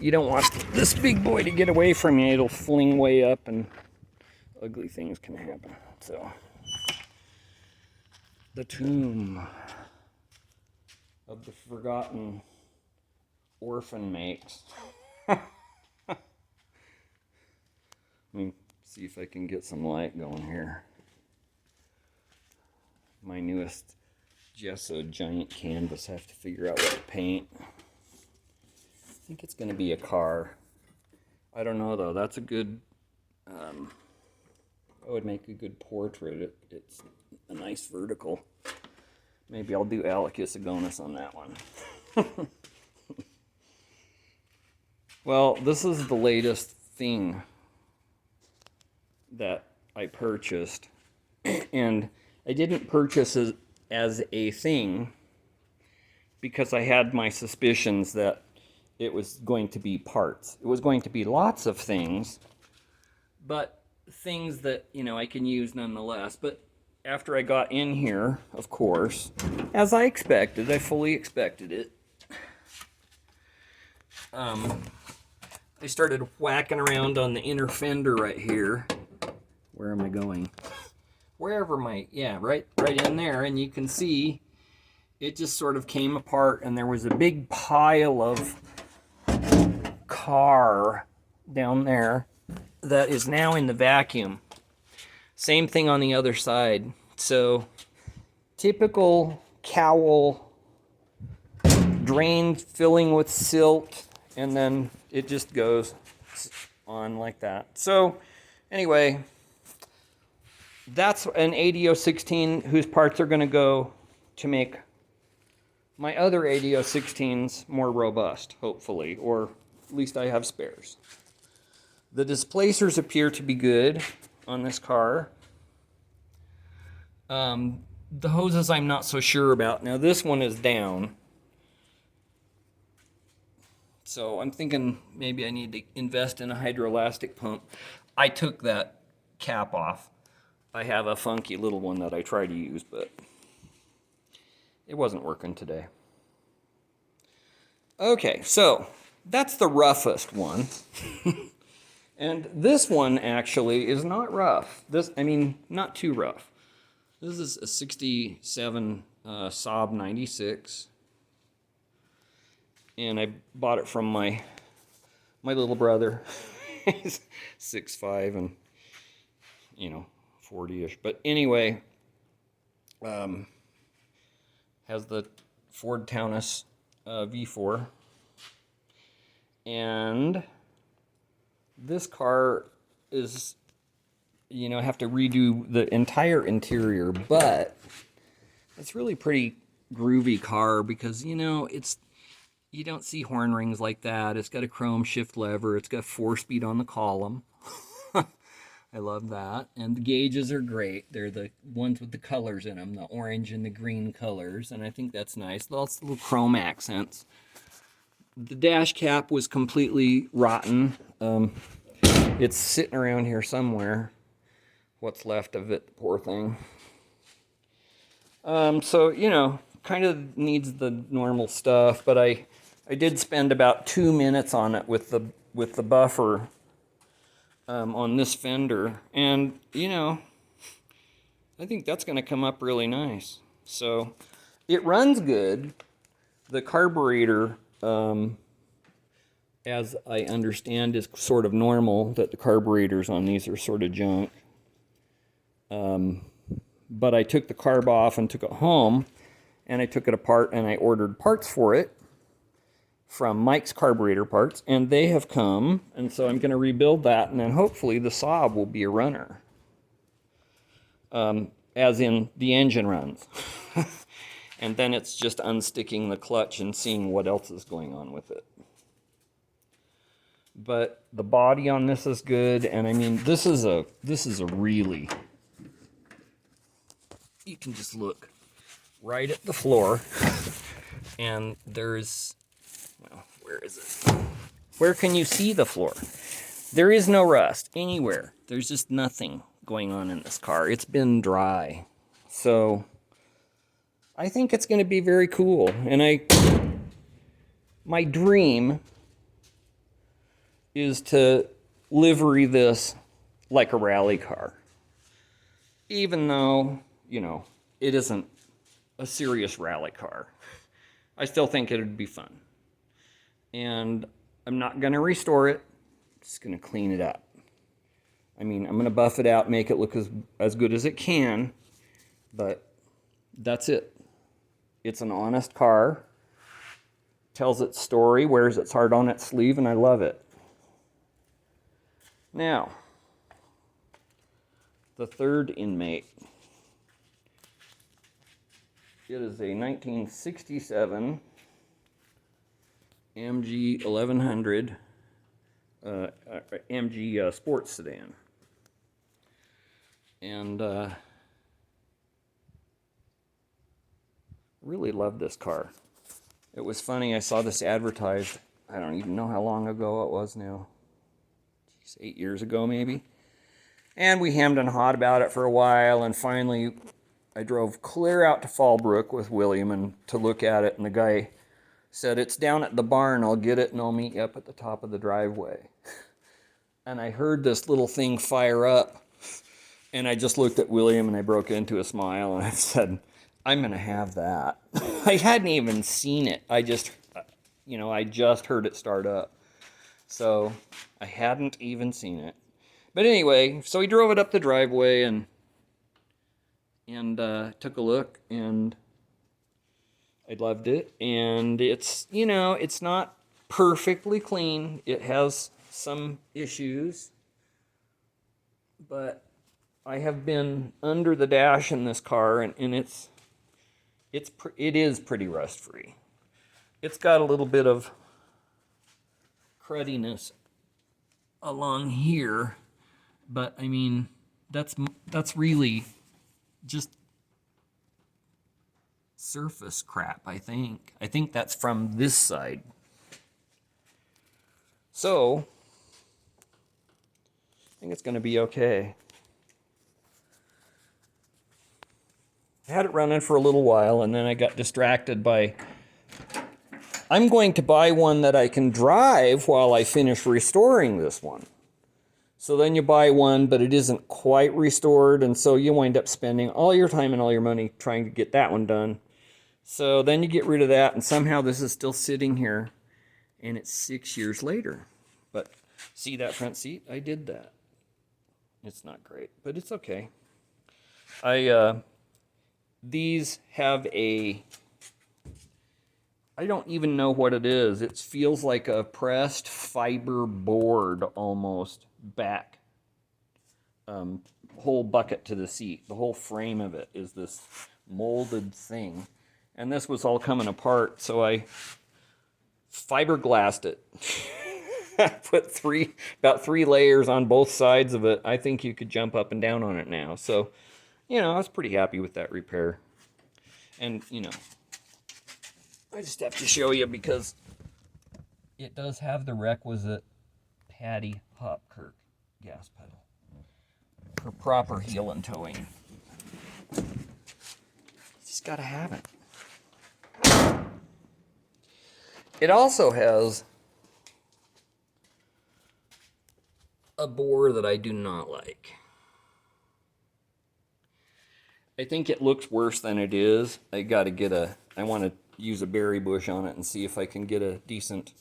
you don't want this big boy to get away from you. It'll fling way up and ugly things can happen. So, the tomb of the forgotten orphan makes. Let me see if I can get some light going here. My newest gesso giant canvas. I have to figure out what to paint. I think it's going to be a car. I don't know though. That's a good, that would make a good portrait. It's a nice vertical. Maybe I'll do Alicus Agonis on that one. Well, this is the latest thing that I purchased. And I didn't purchase it as a thing because I had my suspicions that it was going to be parts. It was going to be lots of things, but things that, you know, I can use nonetheless. But after I got in here, of course, as I expected, I fully expected it, I started whacking around on the inner fender right here. Where am I going? Wherever yeah, right in there, and you can see it just sort of came apart, and there was a big pile of car down there that is now in the vacuum. Same thing on the other side. So typical cowl, drain filling with silt, and then it just goes on like that. So anyway, that's an ADO16 whose parts are going to go to make my other ADO16s more robust, hopefully, or at least I have spares. The displacers appear to be good on this car. The hoses I'm not so sure about. Now this one is down, so I'm thinking maybe I need to invest in a hydroelastic pump. I took that cap off. I have a funky little one that I try to use, but it wasn't working today. Okay, so that's the roughest one. And this one actually is not rough. Not too rough. This is a 67 Saab 96. And I bought it from my little brother. He's 6'5" and, 40-ish. But anyway, has the Ford Taunus V4. And this car is, I have to redo the entire interior, but it's really pretty groovy car because, you don't see horn rings like that. It's got a chrome shift lever. It's got 4-speed on the column. I love that. And the gauges are great. They're the ones with the colors in them, the orange and the green colors. And I think that's nice. Lots of little chrome accents. The dash cap was completely rotten. It's sitting around here somewhere. What's left of it, poor thing. So, kind of needs the normal stuff, but I did spend about 2 minutes on it with the buffer on this fender, and I think that's going to come up really nice. So it runs good. The carburetor, as I understand, is sort of normal, that the carburetors on these are sort of junk. But I took the carb off and took it home, and I took it apart and I ordered parts for it from Mike's Carburetor Parts, and they have come, and so I'm going to rebuild that, and then hopefully the Saab will be a runner. As in, the engine runs. And then it's just unsticking the clutch and seeing what else is going on with it. But the body on this is good, and this is a really, you can just look right at the floor, and there's, where is it? Where can you see the floor? There is no rust anywhere. There's just nothing going on in this car. It's been dry. So I think it's going to be very cool. And my dream is to livery this like a rally car. Even though, you know, it isn't a serious rally car. I still think it would be fun. And I'm not going to restore it. I'm just going to clean it up. I mean, I'm going to buff it out, make it look as good as it can. But that's it. It's an honest car. Tells its story, wears its heart on its sleeve, and I love it. Now, the third inmate. It is a 1967 MG 1100 MG sports sedan. And really love this car. It was funny, I saw this advertised, I don't even know how long ago it was now. 8 years ago maybe. And we hemmed and hawed about it for a while, and finally I drove clear out to Fallbrook with William and to look at it, and the guy said, "It's down at the barn, I'll get it and I'll meet you up at the top of the driveway." And I heard this little thing fire up, and I just looked at William and I broke into a smile and I said, "I'm gonna have that." I hadn't even seen it. I just heard it start up. So I hadn't even seen it. But anyway, so we drove it up the driveway and took a look, and I loved it. And it's, you know, it's not perfectly clean. It has some issues, but I have been under the dash in this car, and it is pretty rust free. It's got a little bit of cruddiness along here, but I mean, that's really just surface crap, I think. I think that's from this side. So, I think it's going to be okay. I had it running for a little while, and then I got distracted by, I'm going to buy one that I can drive while I finish restoring this one. So then you buy one, but it isn't quite restored, and so you wind up spending all your time and all your money trying to get that one done. So then you get rid of that, and somehow this is still sitting here, and it's 6 years later. But see that front seat? I did that. It's not great, but it's okay. These have I don't even know what it is. It feels like a pressed fiber board almost back. Whole bucket to the seat. The whole frame of it is this molded thing. And this was all coming apart, so I fiberglassed it. I put about three layers on both sides of it. I think you could jump up and down on it now. So, you know, I was pretty happy with that repair. And, you know, I just have to show you because it does have the requisite Paddy Hopkirk gas pedal for proper heel and towing. You just gotta have it. It also has a bore that I do not like. I think it looks worse than it is. I want to use a berry bush on it and see if I can get a decent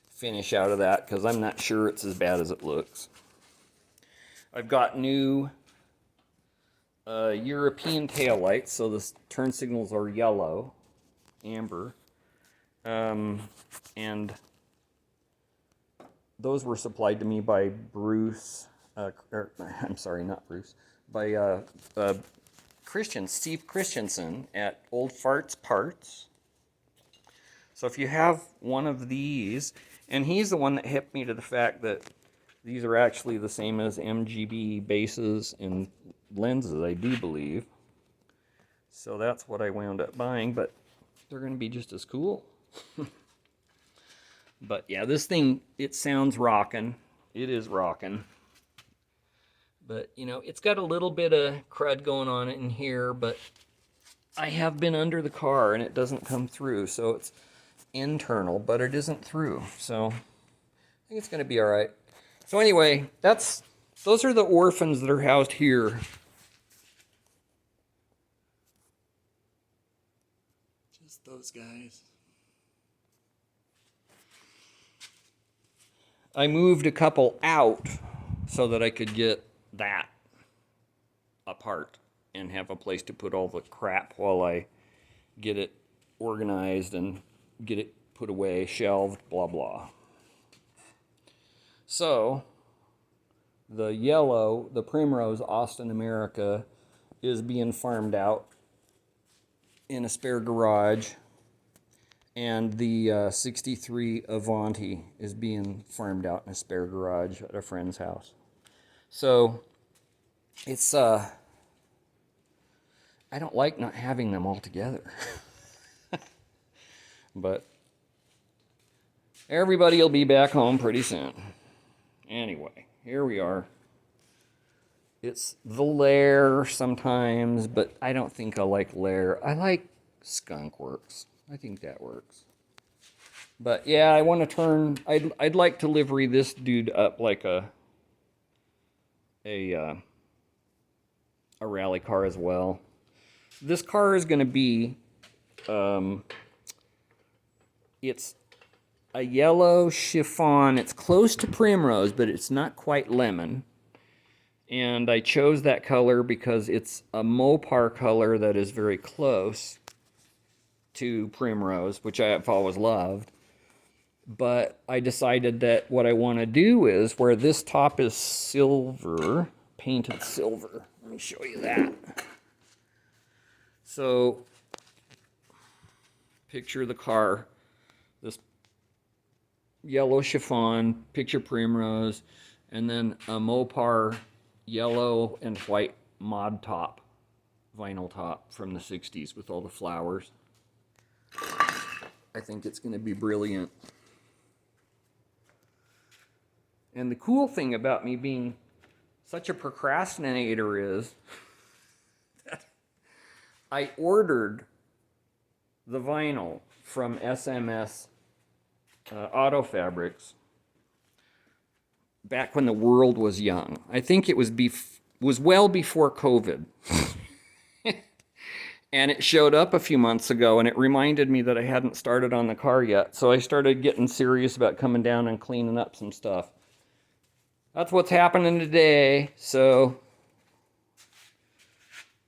finish out of that, because I'm not sure it's as bad as it looks. I've got new European taillights, so the turn signals are yellow, amber, and those were supplied to me by Bruce, I'm sorry, not Bruce, by Steve Christensen at Old Farts Parts. So if you have one of these, and he's the one that hipped me to the fact that these are actually the same as MGB bases and lenses, I do believe. So that's what I wound up buying, but they're going to be just as cool. But yeah, this thing, it sounds rockin'. It is rockin'. But, you know, it's got a little bit of crud going on in here, but I have been under the car and it doesn't come through. So it's internal, but it isn't through. So think it's going to be all right. So anyway, those are the orphans that are housed here. Just those guys. I moved a couple out so that I could get that apart and have a place to put all the crap while I get it organized and get it put away, shelved, blah, blah. So, the yellow, the Primrose Austin America, is being farmed out in a spare garage. And the 63 Avanti is being farmed out in a spare garage at a friend's house. So, it's, I don't like not having them all together. But everybody will be back home pretty soon. Anyway, here we are. It's the Lair sometimes, but I don't think I like Lair. I like SkunkWorks. I think that works. But yeah, I want to turn. I'd like to livery this dude up like a rally car as well. This car is going to be. It's a yellow chiffon. It's close to primrose, but it's not quite lemon. And I chose that color because it's a Mopar color that is very close to primrose, which I have always loved. But I decided that what I want to do is, where this top is silver, painted silver. Let me show you that. So, picture the car. This yellow chiffon, picture primrose, and then a Mopar yellow and white mod top, vinyl top from the 60s with all the flowers. I think it's going to be brilliant. And the cool thing about me being such a procrastinator is that I ordered the vinyl from SMS Auto Fabrics back when the world was young. I think it was well before COVID. And it showed up a few months ago, and it reminded me that I hadn't started on the car yet. So I started getting serious about coming down and cleaning up some stuff. That's what's happening today. So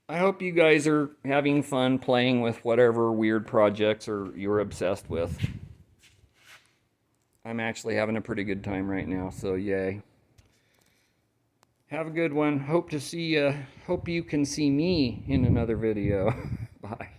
I hope you guys are having fun playing with whatever weird projects you're obsessed with. I'm actually having a pretty good time right now, so yay. Have a good one. Hope you can see me in another video. Bye.